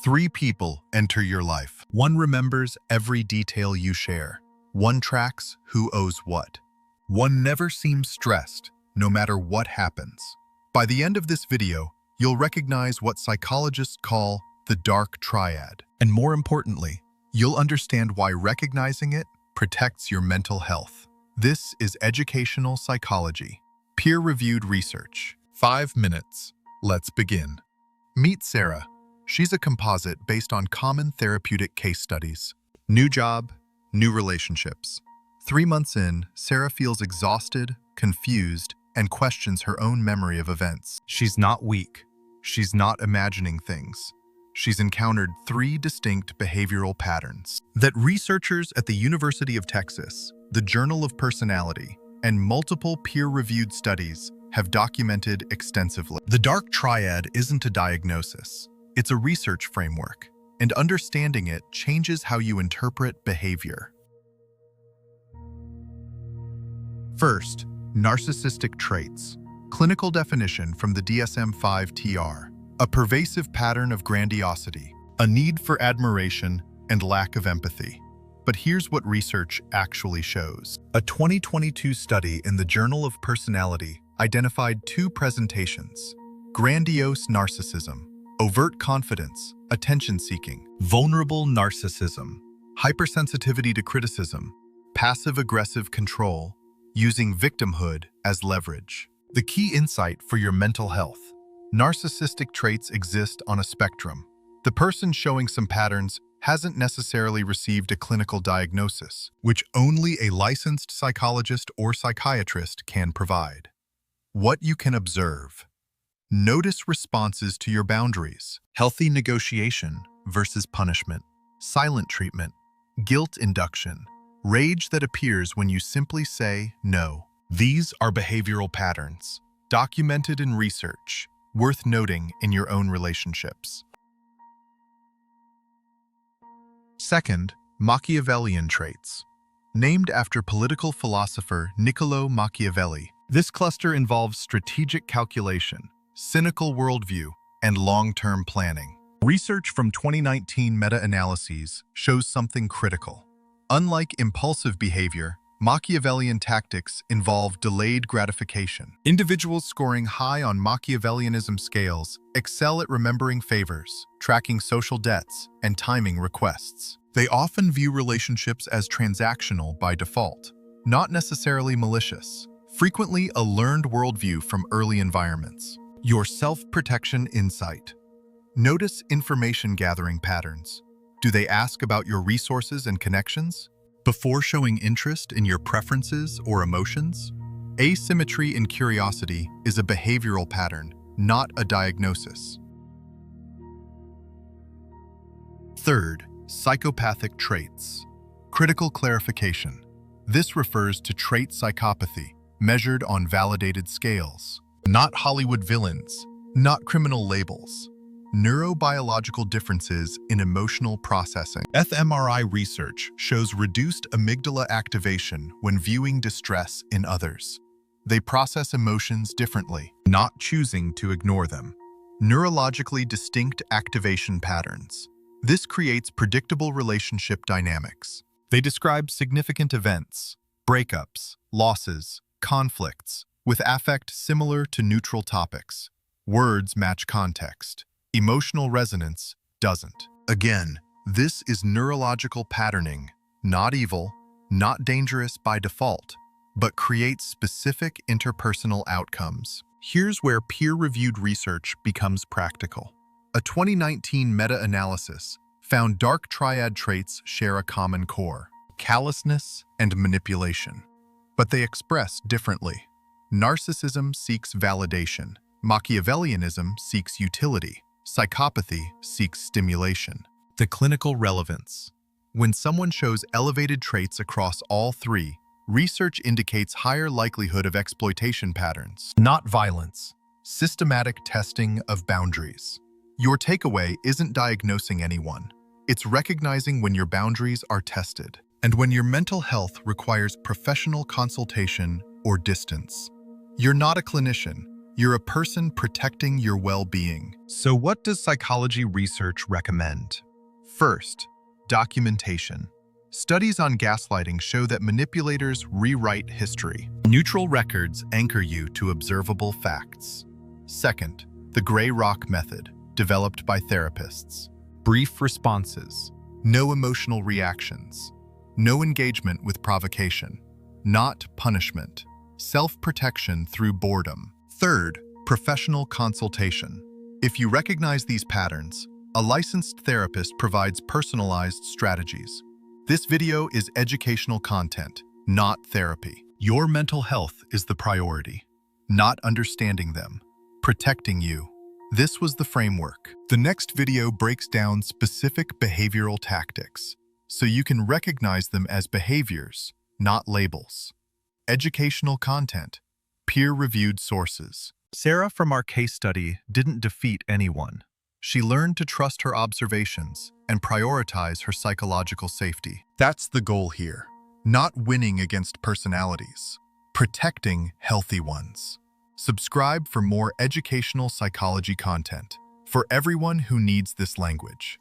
Three people enter your life. One remembers every detail you share. One tracks who owes what. One never seems stressed, no matter what happens. By the end of this video, you'll recognize what psychologists call the dark triad. And more importantly, you'll understand why recognizing it protects your mental health. This is educational psychology, peer-reviewed research. 5 minutes. Let's begin. Meet Sarah. She's a composite based on common therapeutic case studies. New job, new relationships. 3 months in, Sarah feels exhausted, confused, and questions her own memory of events. She's not weak. She's not imagining things. She's encountered 3 distinct behavioral patterns that researchers at the University of Texas, the Journal of Personality, and multiple peer-reviewed studies have documented extensively. The dark triad isn't a diagnosis. It's a research framework, and understanding it changes how you interpret behavior. First, narcissistic traits. Clinical definition from the DSM-5-TR. A pervasive pattern of grandiosity, a need for admiration, and lack of empathy. But here's what research actually shows. A 2022 study in the Journal of Personality identified 2 presentations: grandiose narcissism, overt confidence, attention-seeking; vulnerable narcissism, hypersensitivity to criticism, passive-aggressive control, using victimhood as leverage. The key insight for your mental health: narcissistic traits exist on a spectrum. The person showing some patterns hasn't necessarily received a clinical diagnosis, which only a licensed psychologist or psychiatrist can provide. What you can observe. Notice responses to your boundaries. Healthy negotiation versus punishment. Silent treatment. Guilt induction. Rage that appears when you simply say no. These are behavioral patterns, documented in research, worth noting in your own relationships. Second, Machiavellian traits. Named after political philosopher Niccolo Machiavelli, this cluster involves strategic calculation, cynical worldview, and long-term planning. Research from 2019 meta-analyses shows something critical. Unlike impulsive behavior, Machiavellian tactics involve delayed gratification. Individuals scoring high on Machiavellianism scales excel at remembering favors, tracking social debts, and timing requests. They often view relationships as transactional by default, not necessarily malicious, frequently a learned worldview from early environments. Your self-protection insight. Notice information gathering patterns. Do they ask about your resources and connections before showing interest in your preferences or emotions? Asymmetry in curiosity is a behavioral pattern, not a diagnosis. Third, psychopathic traits. Critical clarification. This refers to trait psychopathy, measured on validated scales. Not Hollywood villains, not criminal labels. Neurobiological differences in emotional processing. fMRI research shows reduced amygdala activation when viewing distress in others. They process emotions differently, not choosing to ignore them. Neurologically distinct activation patterns. This creates predictable relationship dynamics. They describe significant events, breakups, losses, conflicts, with affect similar to neutral topics. Words match context. Emotional resonance doesn't. Again, this is neurological patterning, not evil, not dangerous by default, but creates specific interpersonal outcomes. Here's where peer-reviewed research becomes practical. A 2019 meta-analysis found dark triad traits share a common core: callousness and manipulation. But they express differently. Narcissism seeks validation. Machiavellianism seeks utility. Psychopathy seeks stimulation. The clinical relevance. When someone shows elevated traits across all 3, research indicates higher likelihood of exploitation patterns, not violence. Systematic testing of boundaries. Your takeaway isn't diagnosing anyone. It's recognizing when your boundaries are tested and when your mental health requires professional consultation or distance. You're not a clinician. You're a person protecting your well-being. So what does psychology research recommend? First, documentation. Studies on gaslighting show that manipulators rewrite history. Neutral records anchor you to observable facts. Second, the gray rock method, developed by therapists. Brief responses. No emotional reactions. No engagement with provocation. Not punishment. Self-protection through boredom. Third, professional consultation. If you recognize these patterns, a licensed therapist provides personalized strategies. This video is educational content, not therapy. Your mental health is the priority, not understanding them, protecting you. This was the framework. The next video breaks down specific behavioral tactics, so you can recognize them as behaviors, not labels. Educational content, peer-reviewed sources. Sarah from our case study didn't defeat anyone. She learned to trust her observations and prioritize her psychological safety. That's the goal here. Not winning against personalities, protecting healthy ones. Subscribe for more educational psychology content for everyone who needs this language.